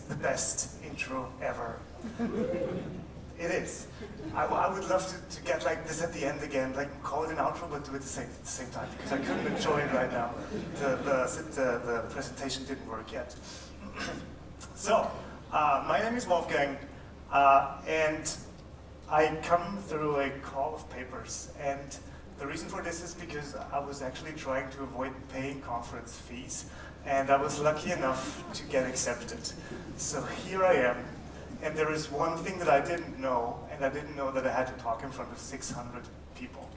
the best intro ever. It is. I would love to get like this at the end again, like call it an outro, but do it at the same time, because I couldn't enjoy it right now. The presentation didn't work yet. So, my name is Wolfgang, and I come through a call of papers, and the reason for this is because I was actually trying to avoid paying conference fees, and I was lucky enough to get accepted. So here I am, and there is one thing that I didn't know, and I didn't know that I had to talk in front of 600 people.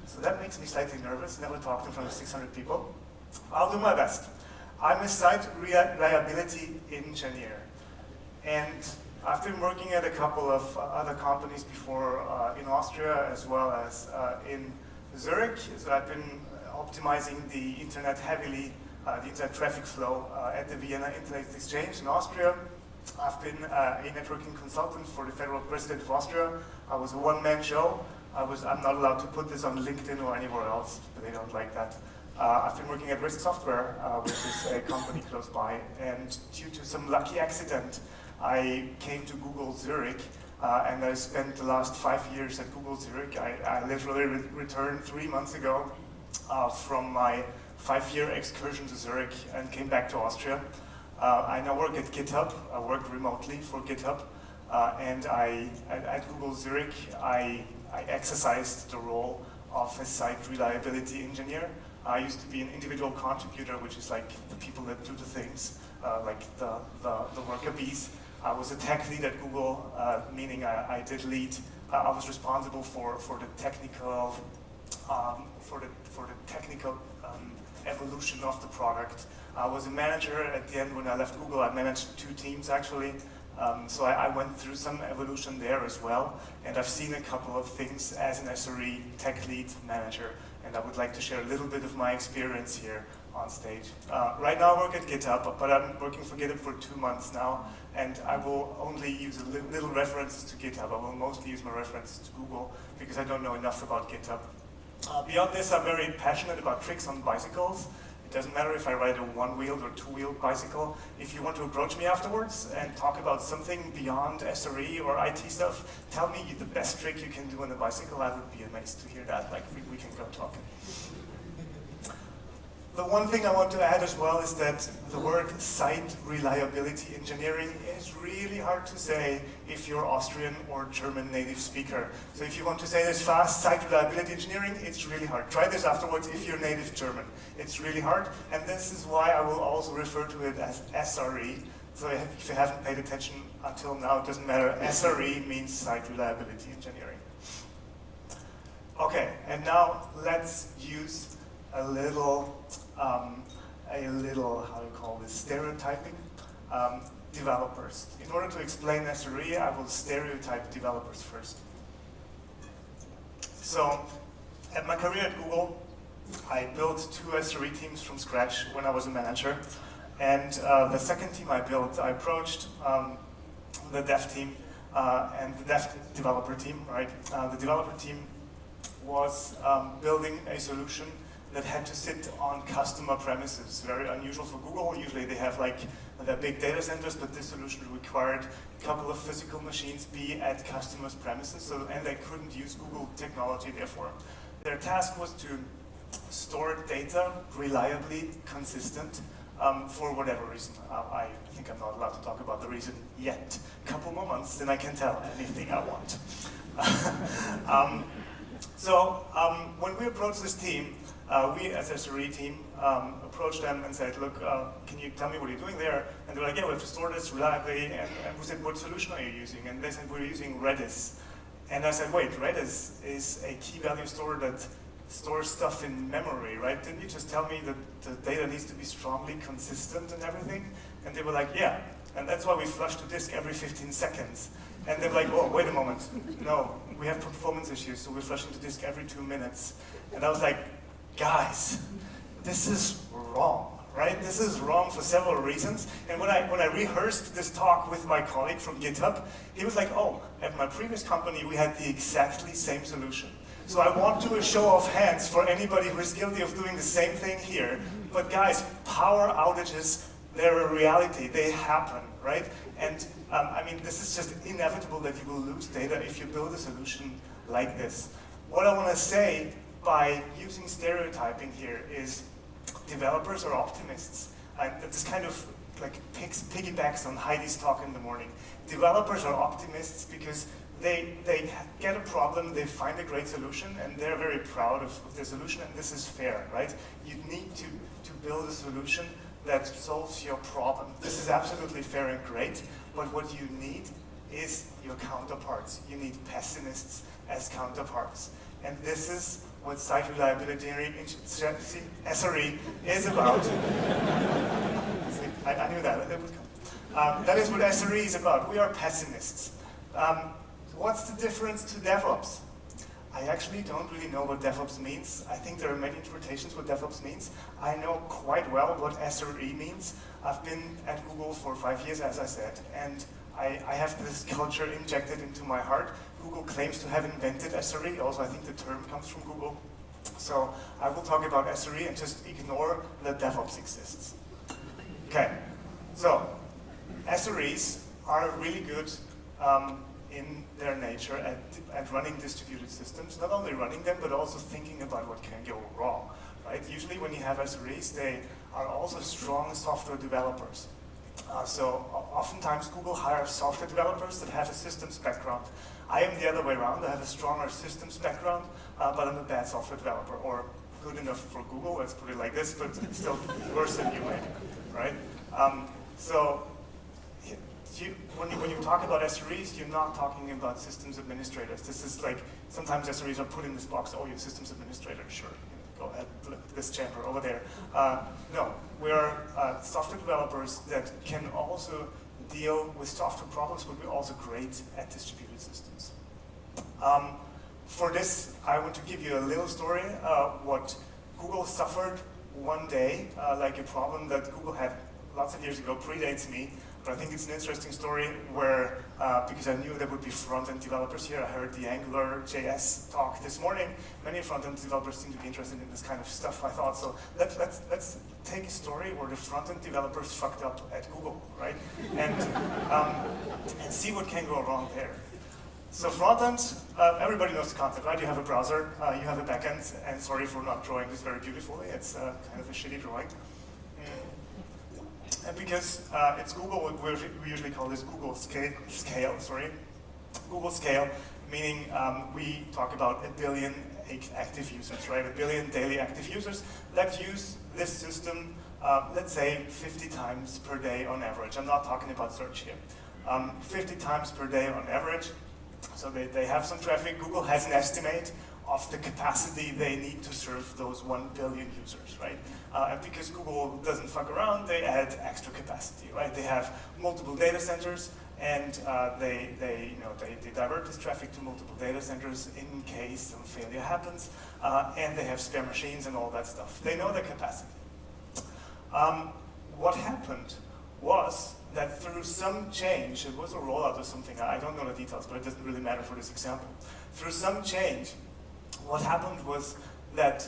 So that makes me slightly nervous, never talked in front of 600 people. I'll do my best. I'm a site reliability engineer, and I've been working at a couple of other companies before in Austria as well as in Zurich. So I've been optimizing the internet heavily, the internet traffic flow at the Vienna Internet Exchange in Austria. I've been a networking consultant for the federal president of Austria. I was a one-man show. I'm not allowed to put this on LinkedIn or anywhere else, but they don't like that. I've been working at Risk Software, which is a company close by, and due to some lucky accident, I came to Google Zurich, and I spent the last 5 years at Google Zurich. I literally returned 3 months ago from my 5-year excursion to Zurich and came back to Austria. I now work at GitHub. I work remotely for GitHub, and at Google Zurich, I exercised the role of a site reliability engineer. I used to be an individual contributor, which is like the people that do the things, like the worker bees. I was a tech lead at Google, meaning I did lead. I was responsible for the technical evolution of the product. I was a manager at the end when I left Google. I managed 2 teams actually. So I went through some evolution there as well, and I've seen a couple of things as an SRE tech lead manager, and I would like to share a little bit of my experience here on stage. Right now I work at GitHub, but I'm working for GitHub for 2 months now, and I will only use little references to GitHub. I will mostly use my references to Google because I don't know enough about GitHub. Beyond this, I'm very passionate about tricks on bicycles. It doesn't matter if I ride a 1-wheeled or 2-wheeled bicycle. If you want to approach me afterwards and talk about something beyond SRE or IT stuff, tell me the best trick you can do on a bicycle. I would be amazed to hear that. Like, we can go talking. The one thing I want to add as well is that the word site reliability engineering is really hard to say if you're Austrian or German native speaker. So if you want to say this fast, site reliability engineering, it's really hard. Try this afterwards if you're native German. It's really hard, and this is why I will also refer to it as SRE. So if you haven't paid attention until now, it doesn't matter. SRE means site reliability engineering. Okay, and now let's use a little, how do you call this, stereotyping developers. In order to explain SRE, I will stereotype developers first. So, at my career at Google, I built 2 SRE teams from scratch when I was a manager. And the second team I built, I approached the dev team and the dev developer team, right? The developer team was building a solution that had to sit on customer premises. Very unusual for Google. Usually they have like their big data centers, but this solution required a couple of physical machines be at customers' premises, and they couldn't use Google technology therefore. Their task was to store data reliably consistent for whatever reason. I think I'm not allowed to talk about the reason yet. A couple more months, then I can tell anything I want. When we approached this team, we as SRE team approached them and said, look, can you tell me what you're doing there? And they were like, yeah, we have to store this reliably. And we said, what solution are you using? And they said, we're using Redis. And I said, wait, Redis is a key value store that stores stuff in memory, right? Didn't you just tell me that the data needs to be strongly consistent and everything? And they were like, yeah. And that's why we flush to disk every 15 seconds. And they're like, oh, wait a moment. No, we have performance issues, so we're flushing to disk every 2 minutes. And I was like, guys, this is wrong, right? This is wrong for several reasons. And when I rehearsed this talk with my colleague from GitHub, he was like, oh, at my previous company, we had the exactly same solution. So I want to do a show of hands for anybody who is guilty of doing the same thing here. But guys, power outages, They're a reality, they happen, right? And I mean, this is just inevitable that you will lose data if you build a solution like this. What I want to say by using stereotyping here is developers are optimists. And this kind of like piggybacks on Heidi's talk in the morning. Developers are optimists because they get a problem, they find a great solution, and they're very proud of their solution, and this is fair, right? You need to build a solution that solves your problem. This is absolutely fair and great, but what you need is your counterparts. You need pessimists as counterparts. And this is what Site Reliability Engineering, SRE, is about. I knew that would come. That is what SRE is about. We are pessimists. What's the difference to DevOps? I actually don't really know what DevOps means. I think there are many interpretations what DevOps means. I know quite well what SRE means. I've been at Google for 5 years, as I said, and I have this culture injected into my heart. Google claims to have invented SRE. Also, I think the term comes from Google. So I will talk about SRE and just ignore that DevOps exists. Okay, so SREs are really good in their nature at running distributed systems. Not only running them, but also thinking about what can go wrong, right? Usually when you have SREs, they are also strong software developers. So oftentimes Google hires software developers that have a systems background. I am the other way around. I have a stronger systems background, but I'm a bad software developer, or good enough for Google, let's put it like this, but still worse than you made, right? When you talk about SREs, you're not talking about systems administrators. This is like, sometimes SREs are put in this box, oh, you're systems administrator, sure. Go ahead, this chamber over there. No, we're software developers that can also deal with software problems, but we're also great at distributed systems. For this, I want to give you a little story. What Google suffered one day, like a problem that Google had lots of years ago, predates me, but I think it's an interesting story where, because I knew there would be front-end developers here, I heard the AngularJS talk this morning. Many front-end developers seem to be interested in this kind of stuff, I thought. So let's take a story where the front-end developers fucked up at Google, right? And see what can go wrong there. So front-end, everybody knows the concept, right? You have a browser, you have a backend, and sorry for not drawing this very beautifully. It's kind of a shitty drawing. And because it's Google, we usually call this Google scale, Google scale, meaning we talk about 1 billion active users, right? 1 billion daily active users that use this system, let's say 50 times per day on average. I'm not talking about search here. 50 times per day on average. So they have some traffic. Google has an estimate of the capacity they need to serve those 1 billion users, right? And because Google doesn't fuck around, they add extra capacity, right? They have multiple data centers, and they divert this traffic to multiple data centers in case some failure happens, and they have spare machines and all that stuff. They know the capacity. What happened was that through some change, it was a rollout or something, I don't know the details, but it doesn't really matter for this example. Through some change, what happened was that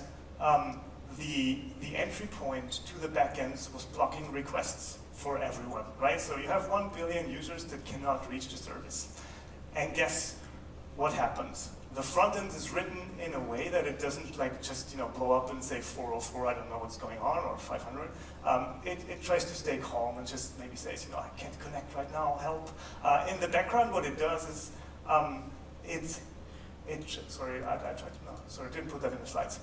the entry point to the backends was blocking requests for everyone, right? So you have 1 billion users that cannot reach the service. And guess what happens? The front end is written in a way that it doesn't like just blow up and say 404, I don't know what's going on, or 500. It tries to stay calm and just maybe says, I can't connect right now, help. In the background, what it does is sorry, I tried to, no, sorry, I didn't put that in the slides.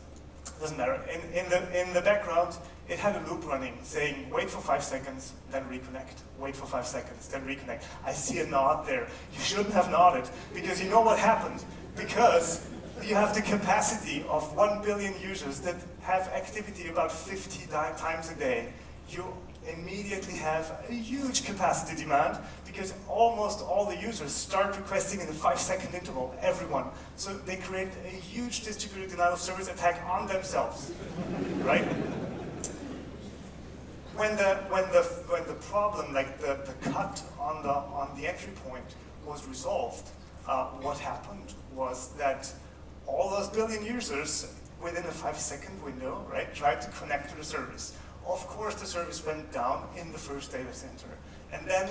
Doesn't matter. In the background, it had a loop running saying, wait for 5 seconds, then reconnect. Wait for 5 seconds, then reconnect. I see a nod there. You shouldn't have nodded, because you know what happened. Because you have the capacity of 1 billion users that have activity about 50 times a day. You immediately have a huge capacity demand, because almost all the users start requesting in a 5-second interval, everyone. So they create a huge distributed denial of service attack on themselves, right? When the problem, like the cut on the entry point was resolved, what happened was that all those billion users within a 5-second window, right, tried to connect to the service. of course the service went down in the first data center. And then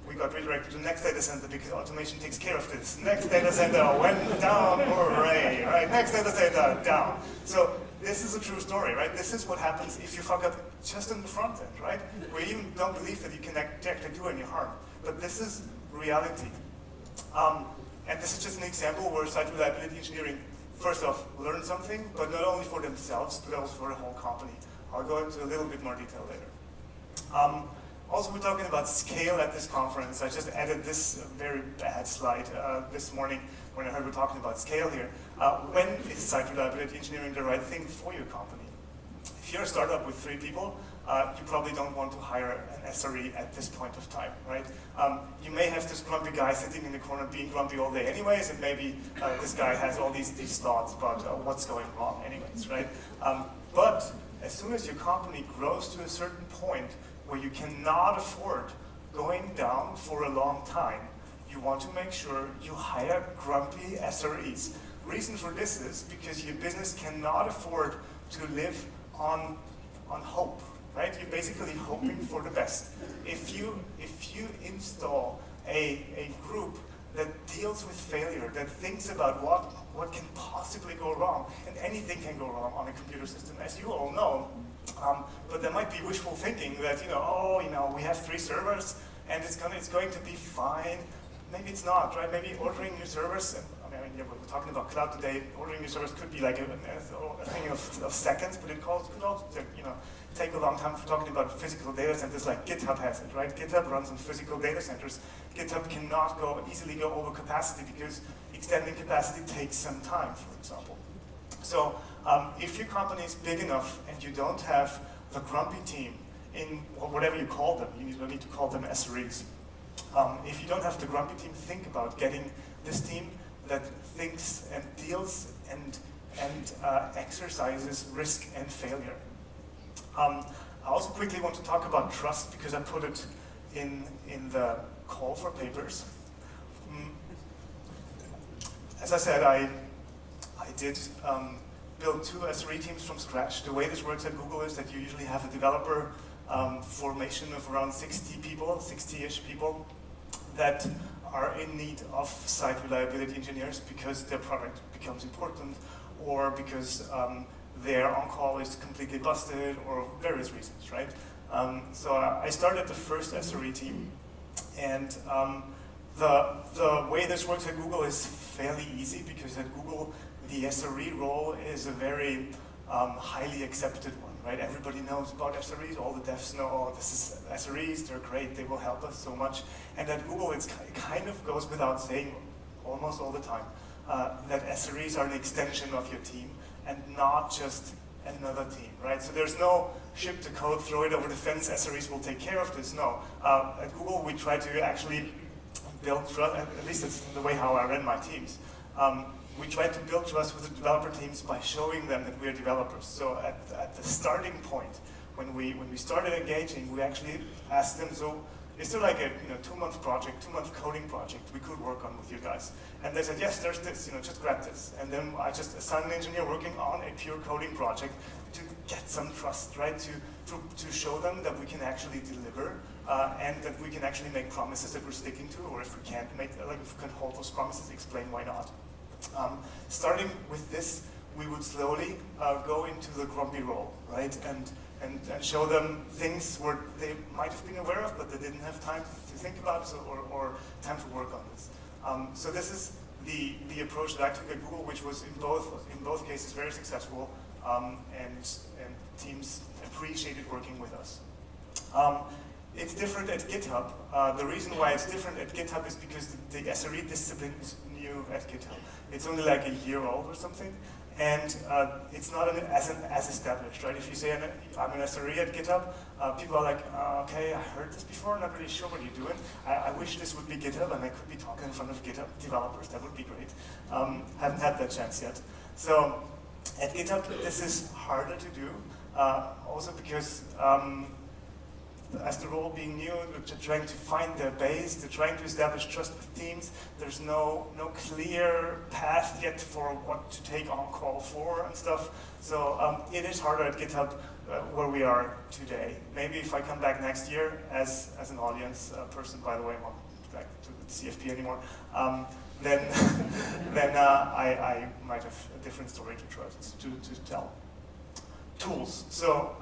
we got redirected to the next data center because automation takes care of this. Next data center went down, hooray, right? Next data center, down. So this is a true story, right? This is what happens if you fuck up just in the front end, right? Where you even don't believe that you can actually do any harm. But this is reality. And this is just an example where site reliability engineering, first off, learned something, but not only for themselves, but also for the whole company. I'll go into a little bit more detail later. Also, we're talking about scale at this conference. I just added this very bad slide this morning when I heard we're talking about scale here. When is site reliability engineering the right thing for your company? If you're a startup with 3 people, you probably don't want to hire an SRE at this point of time, right? You may have this grumpy guy sitting in the corner being grumpy all day anyways, and maybe this guy has all these thoughts about what's going wrong anyways, right? But as soon as your company grows to a certain point where you cannot afford going down for a long time, you want to make sure you hire grumpy SREs. Reason for this is because your business cannot afford to live on hope, right? You're basically hoping for the best. If you install a group that deals with failure, that thinks about what can possibly go wrong, and anything can go wrong on a computer system, as you all know. But there might be wishful thinking that, we have 3 servers and it's going to be fine. Maybe it's not, right? Maybe ordering new servers, we're talking about cloud today, ordering new servers could be like a thing of seconds, but it could also take a long time. If we're talking about physical data centers like GitHub has it, right? GitHub runs on physical data centers. GitHub cannot easily go over capacity because extending capacity takes some time, for example. So if your company is big enough and you don't have the grumpy team in whatever you call them, you don't need to call them SREs. If you don't have the grumpy team, think about getting this team that thinks and deals and exercises risk and failure. I also quickly want to talk about trust because I put it in the call for papers. As I said, I did build 2 SRE teams from scratch. The way this works at Google is that you usually have a developer formation of around 60 people, 60-ish people that are in need of site reliability engineers because their product becomes important or because their on-call is completely busted or various reasons, right? So I started the first SRE team, and the way this works at Google is fairly easy because at Google the SRE role is a very highly accepted one, right? Everybody knows about SREs, all the devs know, oh, this is SREs, they're great, they will help us so much. And at Google it kind of goes without saying almost all the time that SREs are an extension of your team and not just another team, right? So there's no ship to code, throw it over the fence, SREs will take care of this, no. At Google we try to actually build trust, at least that's the way how I run my teams. We try to build trust with the developer teams by showing them that we are developers. So at the starting point, when we started engaging, we actually asked them, so is there like a 2-month project, 2-month coding project we could work on with you guys? And they said, yes, there's this, just grab this. And then I just assigned an engineer working on a pure coding project to get some trust, right? To show them that we can actually deliver and that we can actually make promises that we're sticking to, or if we can't if we can hold those promises, explain why not. Starting with this, we would slowly go into the grumpy role, right? And show them things where they might have been aware of, but they didn't have time to think about it or time to work on this. So this is the approach that I took at Google, which was in both cases very successful, and teams appreciated working with us. It's different at GitHub. The reason why it's different at GitHub is because the SRE discipline is new at GitHub. It's only like a year old or something, and it's not as established, right? If you say I'm an SRE at GitHub, people are like, okay, I heard this before, not really sure what you're doing. I wish this would be GitHub and I could be talking in front of GitHub developers, that would be great. Haven't had that chance yet. So at GitHub, this is harder to do, also because as the role being new, they're trying to find their base, they're trying to establish trust with teams. There's no clear path yet for what to take on call for and stuff. So it is harder at GitHub where we are today. Maybe if I come back next year as an audience person, by the way, I'm not back to the CFP anymore, then I might have a different story to tell. Tools. So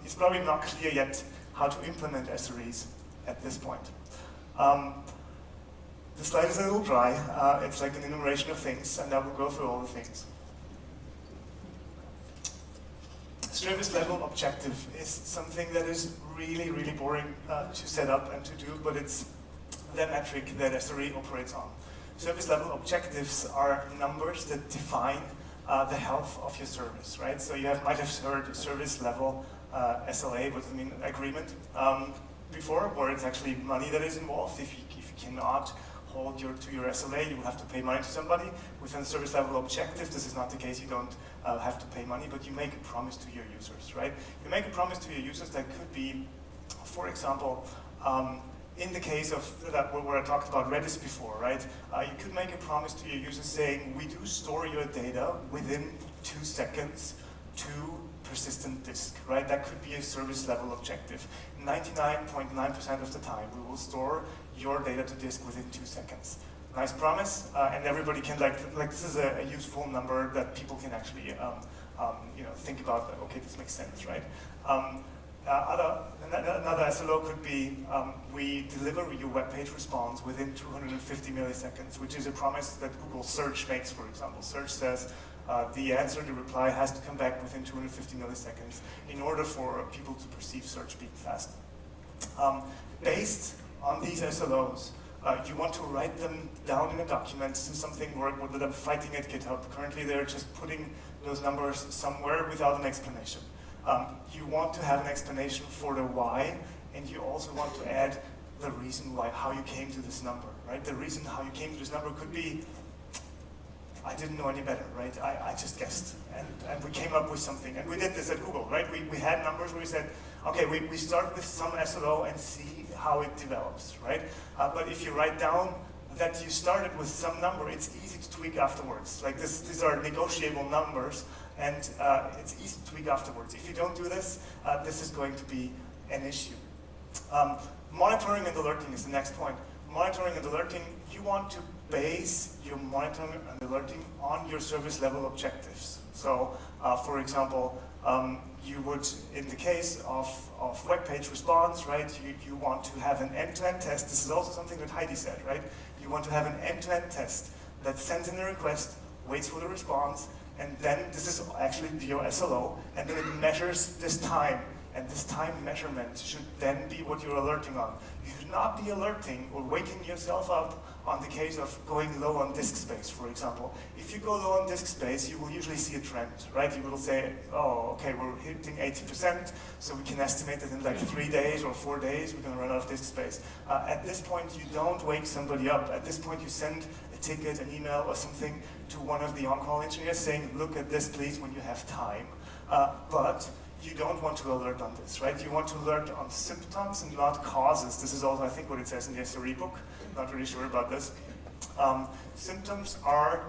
it's probably not clear yet how to implement SREs at this point. The slide is a little dry. It's like an enumeration of things, and I will go through all the things. Service level objective is something that is really, really boring to set up and to do, but it's the metric that SRE operates on. Service level objectives are numbers that define the health of your service, right? So you might have heard service level SLA, what does it mean, agreement, before, where it's actually money that is involved. If you cannot hold to your SLA, you will have to pay money to somebody. Within service level objective, this is not the case. You don't have to pay money, but you make a promise to your users, right? You make a promise to your users that could be, for example, in the case of where I talked about Redis before, right? You could make a promise to your users saying, we do store your data within 2 seconds to persistent disk, right? That could be a service level objective. 99.9% of the time, we will store your data to disk within 2 seconds. Nice promise, and everybody can like this is a useful number that people can actually think about. Okay, this makes sense, right? Another SLO could be we deliver your web page response within 250 milliseconds, which is a promise that Google search makes, for example. Search says the answer, the reply has to come back within 250 milliseconds in order for people to perceive search being fast. Based on these SLOs, you want to write them down in a document. This is something that I'm fighting at GitHub. Currently, they're just putting those numbers somewhere without an explanation. You want to have an explanation for the why, and you also want to add the reason why, how you came to this number, right? The reason how you came to this number could be, I didn't know any better, right? I just guessed, and we came up with something. And we did this at Google, right? We had numbers where we said, okay, we start with some SLO and see how it develops, right? But if you write down that you started with some number, it's easy to tweak afterwards. Like these are negotiable numbers, and it's easy to tweak afterwards. If you don't do this, this is going to be an issue. Monitoring and alerting is the next point. Monitoring and alerting, you want to base your monitoring and alerting on your service level objectives. So, for example, you would, in the case of web page response, right, you want to have an end-to-end test. This is also something that Heidi said, right? You want to have an end-to-end test that sends in a request, waits for the response, and then this is actually your SLO, and then it measures this time. And this time measurement should then be what you're alerting on. You should not be alerting or waking yourself up on the case of going low on disk space, for example. If you go low on disk space, you will usually see a trend, right? You will say, oh, okay, we're hitting 80%, so we can estimate that in like 3 days or 4 days, we're gonna run out of disk space. At this point, you don't wake somebody up. At this point, you send a ticket, an email, or something to one of the on-call engineers saying, look at this, please, when you have time. But you don't want to alert on this, right? You want to alert on symptoms and not causes. This is also, I think, what it says in the SRE book. Not really sure about this. Symptoms are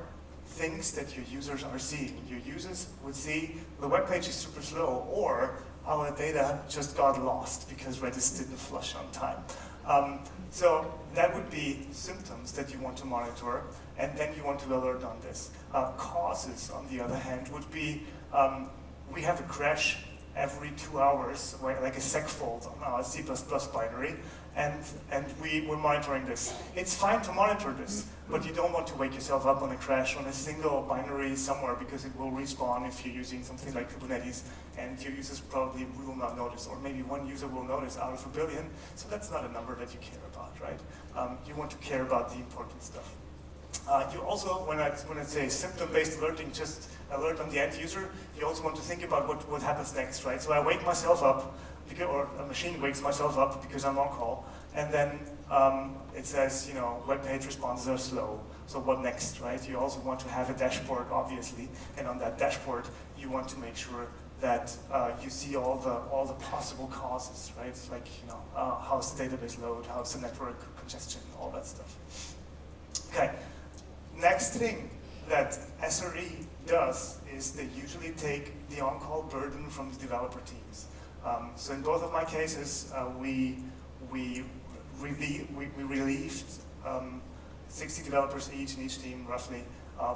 things that your users are seeing. Your users would see the web page is super slow, or our data just got lost because Redis didn't flush on time. So that would be symptoms that you want to monitor, and then you want to alert on this. Causes, on the other hand, would be we have a crash every 2 hours, like a segfault on our C++ binary, and we're monitoring this. It's fine to monitor this, but you don't want to wake yourself up on a crash on a single binary somewhere, because it will respawn if you're using something like Kubernetes, and your users probably will not notice, or maybe one user will notice out of 1 billion, so that's not a number that you care about, right? You want to care about the important stuff. You also, when I say symptom-based alerting, just alert on the end user, you also want to think about what happens next, right? So I wake myself up, or a machine wakes myself up because I'm on call, and then it says, web page responses are slow. So what next, right? You also want to have a dashboard, obviously, and on that dashboard, you want to make sure that you see all the possible causes, right? Like, how's the database load, how's the network congestion, all that stuff. Okay. Next thing that SRE does is they usually take the on-call burden from the developer teams. So in both of my cases, we relieved 60 developers each in each team, roughly,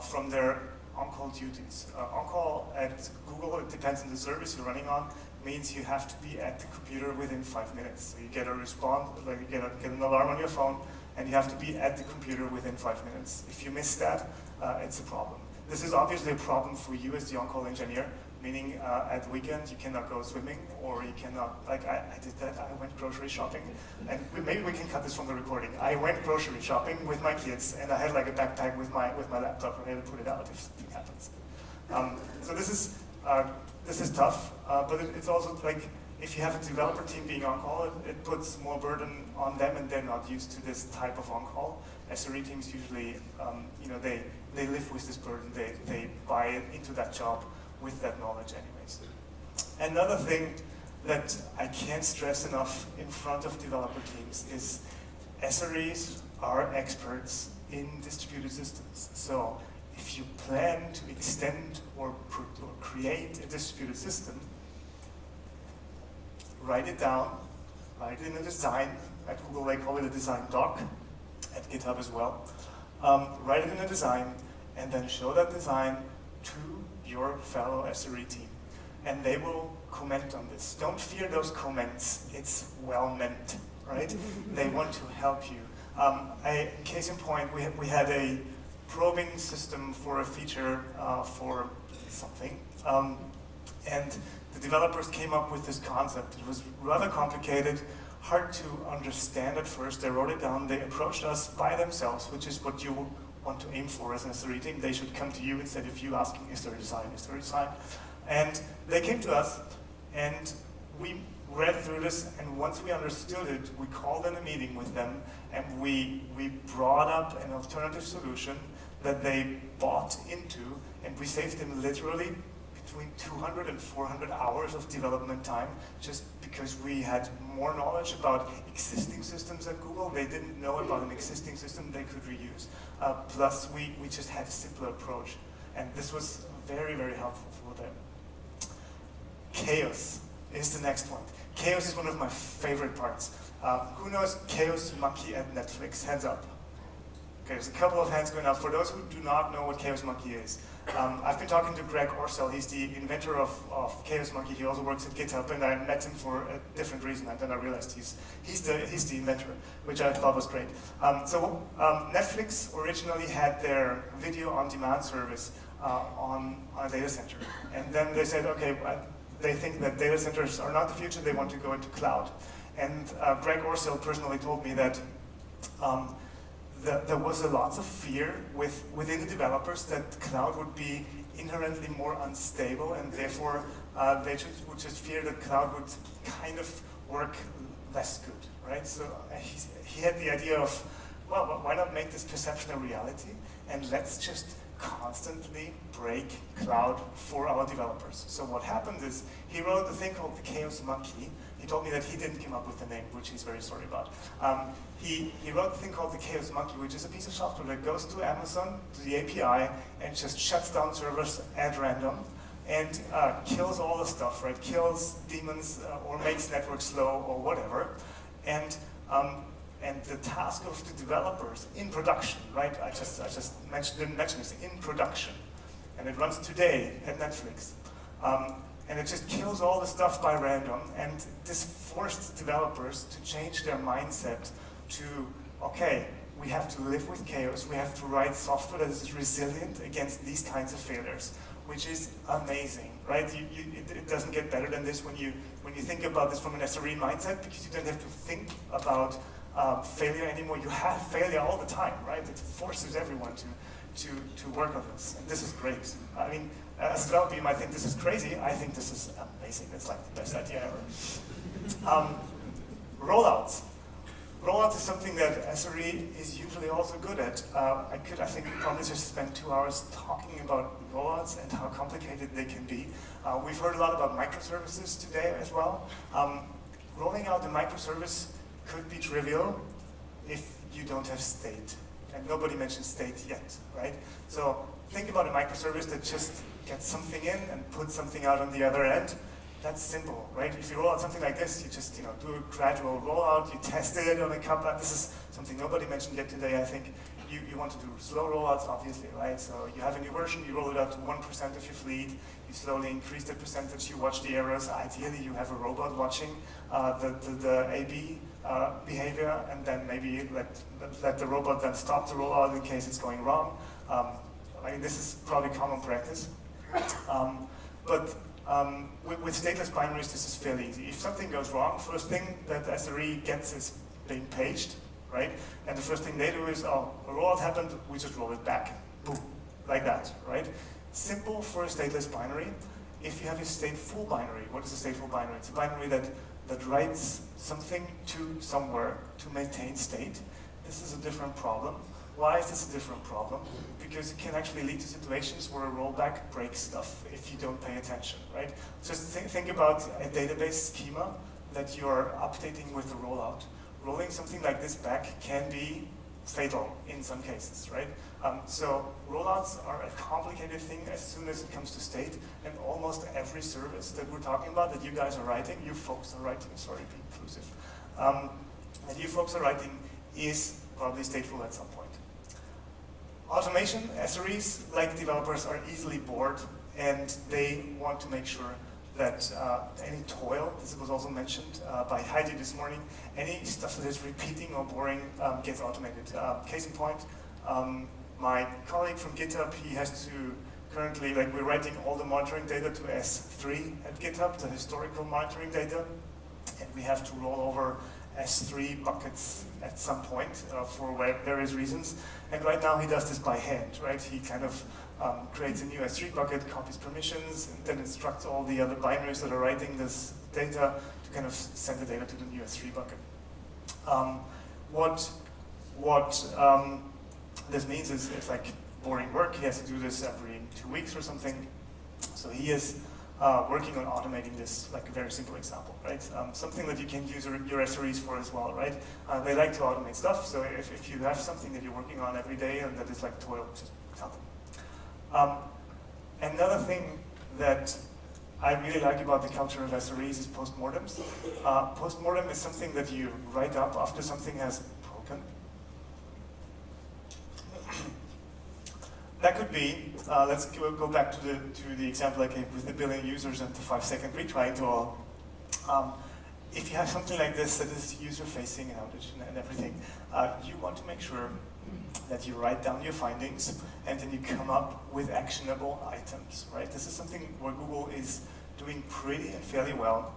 from their on-call duties. On-call at Google, it depends on the service you're running on, means you have to be at the computer within 5 minutes. So you get a response, like you get an alarm on your phone, and you have to be at the computer within 5 minutes. If you miss that, it's a problem. This is obviously a problem for you as the on-call engineer, meaning at weekends you cannot go swimming, or you cannot, like I did that, I went grocery shopping, and maybe we can cut this from the recording. I went grocery shopping with my kids, and I had like a backpack with my laptop ready to put it out if something happens. So this is tough, but it's also like, if you have a developer team being on-call, it puts more burden on them, and they're not used to this type of on-call. SRE teams usually, they live with this burden, they buy into that job with that knowledge anyways. Another thing that I can't stress enough in front of developer teams is SREs are experts in distributed systems. So if you plan to extend or create a distributed system, write it down, write it in a design. At Google they call it a design doc, at GitHub as well. Write it in a design, and then show that design to your fellow SRE team. And they will comment on this. Don't fear those comments, it's well meant, right? They want to help you. Case in point, we had a probing system for a feature for something. And the developers came up with this concept. It was rather complicated, hard to understand at first. They wrote it down, they approached us by themselves, which is what you want to aim for as an SRE team. They should come to you instead of you asking, is there a design, is there a design? And they came to us, and we read through this, and once we understood it, we called in a meeting with them, and we brought up an alternative solution that they bought into, and we saved them literally between 200 and 400 hours of development time, just because we had more knowledge about existing systems at Google. They didn't know about an existing system they could reuse. Plus, we just had a simpler approach. And this was very, very helpful for them. Chaos is the next one. Chaos is one of my favorite parts. Who knows Chaos Monkey at Netflix? Hands up. Okay, there's a couple of hands going up. For those who do not know what Chaos Monkey is, I've been talking to Greg Orsell. He's the inventor of Chaos Monkey. He also works at GitHub, and I met him for a different reason, and then I realized he's the inventor, which I thought was great. So Netflix originally had their video on demand service on a data center, and then they said, okay, they think that data centers are not the future. They want to go into cloud, and Greg Orsell personally told me that. There was a lot of fear within the developers that cloud would be inherently more unstable, and therefore they would just fear that cloud would kind of work less good, right? So he had the idea of, well, why not make this perception a reality, and let's just constantly break cloud for our developers. So what happened is, he wrote a thing called the Chaos Monkey. He told me that he didn't come up with the name, which he's very sorry about. He wrote a thing called the Chaos Monkey, which is a piece of software that goes to Amazon, to the API, and just shuts down servers at random, and kills all the stuff, right? Kills daemons, or makes networks slow, or whatever. And the task of the developers in production, right? I just didn't mention this, in production. And it runs today at Netflix. And it just kills all the stuff by random, and this forced developers to change their mindset to, okay, we have to live with chaos, we have to write software that is resilient against these kinds of failures, which is amazing, right? It doesn't get better than this when you think about this from an SRE mindset, because you don't have to think about failure anymore. You have failure all the time, right? It forces everyone to work on this, and this is great. I mean, as a developer, you might think this is crazy. I think this is amazing. It's like the best idea ever. Rollouts. Rollouts is something that SRE is usually also good at. I think we probably just spent 2 hours talking about rollouts and how complicated they can be. We've heard a lot about microservices today as well. Rolling out a microservice could be trivial if you don't have state. And nobody mentioned state yet, right? So think about a microservice that just gets something in and puts something out on the other end. That's simple, right? If you roll out something like this, you just do a gradual rollout, you test it on a couple. This is something nobody mentioned yet today, I think. You want to do slow rollouts, obviously, right? So you have a new version, you roll it out to 1% of your fleet, you slowly increase the percentage, you watch the errors. Ideally, you have a robot watching the A/B behavior, and then maybe let the robot then stop the rollout in case it's going wrong. I mean, this is probably common practice. With stateless binaries, this is fairly easy. If something goes wrong, first thing that SRE gets is being paged, right? And the first thing they do is, oh, a rollout happened, we just roll it back. Boom, like that, right? Simple for a stateless binary. If you have a stateful binary, what is a stateful binary? It's a binary that writes something to somewhere to maintain state. This is a different problem. Why is this a different problem? Because it can actually lead to situations where a rollback breaks stuff if you don't pay attention, right? Just think about a database schema that you're updating with the rollout. Rolling something like this back can be fatal in some cases, right? So rollouts are a complicated thing as soon as it comes to state, and almost every service that we're talking about that you guys are writing, you folks are writing, sorry, be inclusive, that you folks are writing is probably stateful at some point. Automation, SREs, like developers, are easily bored, and they want to make sure that any toil, this was also mentioned by Heidi this morning, any stuff that is repeating or boring gets automated. Case in point, my colleague from GitHub, he has to currently, we're writing all the monitoring data to S3 at GitHub, the historical monitoring data, and we have to roll over S3 buckets at some point for various reasons. And right now he does this by hand, right? He kind of creates a new S3 bucket, copies permissions, and then instructs all the other binaries that are writing this data to kind of send the data to the new S3 bucket. What this means is it's like boring work. He has to do this every 2 weeks or something. So he is working on automating this, like a very simple example, right? Something that you can use your SREs for as well, right? They like to automate stuff, so if you have something that you're working on every day and that is like toil, just tell them. Another thing that I really like about the culture of SREs is postmortems. Postmortem is something that you write up after something has broken. That could be, let's go back to the example I gave with the billion users and the 5-second retry interval. If you have something like this that is user-facing outage and everything, you want to make sure that you write down your findings and then you come up with actionable items, right? This is something where Google is doing pretty and fairly well.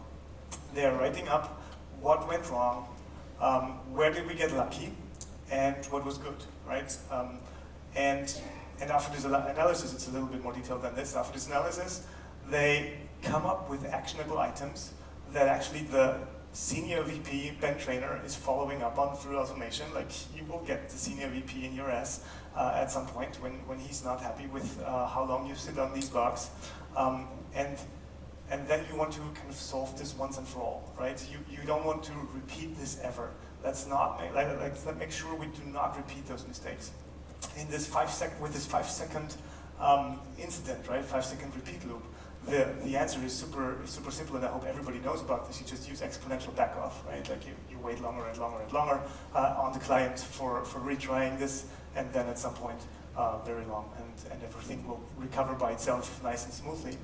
They are writing up what went wrong, where did we get lucky, and what was good, right? And after this analysis, it's a little bit more detailed than this. After this analysis, they come up with actionable items that actually the senior VP, Ben Trainer, is following up on through automation. Like, you will get the senior VP in your ass at some point when he's not happy with how long you sit on these bugs. And then you want to kind of solve this once and for all, right? You don't want to repeat this ever. Let's make sure we do not repeat those mistakes. In this 5-second incident, right, 5-second repeat loop, the answer is super simple, and I hope everybody knows about this. You just use exponential backoff, right? Like you wait longer and longer and longer on the client for retrying this, and then at some point, very long, and everything will recover by itself nice and smoothly.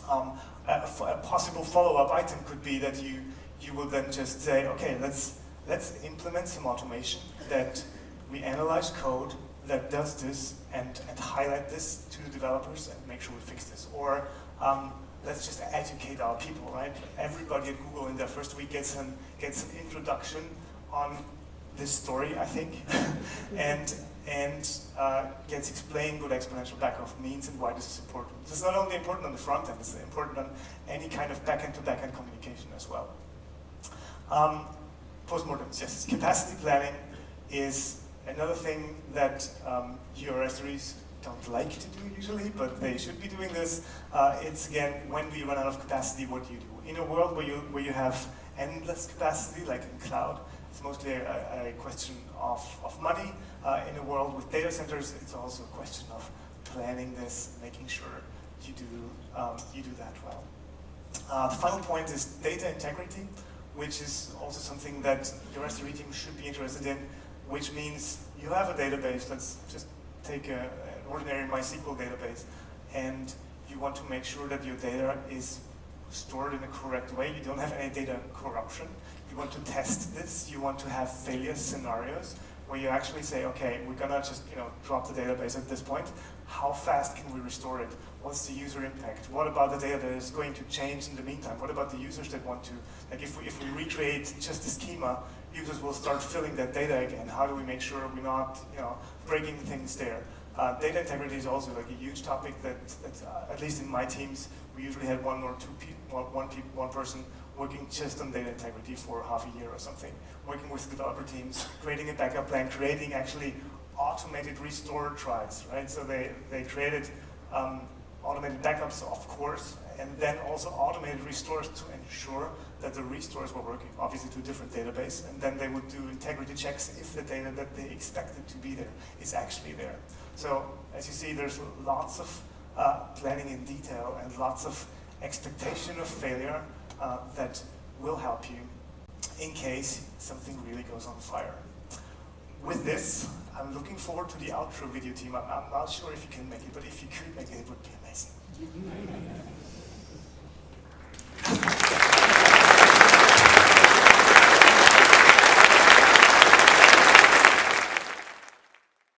A possible follow-up item could be that you will then just say, okay, let's implement some automation that we analyze code that does this and highlight this to the developers and make sure we fix this. Or let's just educate our people, right? Everybody at Google in their first week gets an introduction on this story, I think, and gets explained what exponential backoff means and why this is important. This is not only important on the front end, it's important on any kind of back-end to back-end communication as well. Postmortems, yes. Capacity planning is another thing that your SREs don't like to do usually, but they should be doing this. It's again, when we run out of capacity, what do you do? In a world where you have endless capacity, like in cloud, it's mostly a question of money. In a world with data centers, it's also a question of planning this, making sure you do that well. The final point is data integrity, which is also something that your SRE team should be interested in, which means you have a database. Let's just take an ordinary MySQL database, and you want to make sure that your data is stored in the correct way. You don't have any data corruption. You want to test this. You want to have failure scenarios where you actually say, okay, we're gonna just drop the database at this point. How fast can we restore it? What's the user impact? What about the data that is going to change in the meantime? What about the users that want to, like if we recreate just the schema, users will start filling that data again. How do we make sure we're not breaking things there? Data integrity is also like a huge topic that at least in my teams, we usually had one person working just on data integrity for half a year or something, working with developer teams, creating a backup plan, creating actually automated restore tries, right? So they created automated backups, of course, and then also automated restores to ensure that the restores were working, obviously to a different database, and then they would do integrity checks if the data that they expected to be there is actually there. So as you see, there's lots of planning in detail and lots of expectation of failure that will help you in case something really goes on fire. With this, I'm looking forward to the outro video team. I'm not sure if you can make it, but if you could make it, it would be amazing.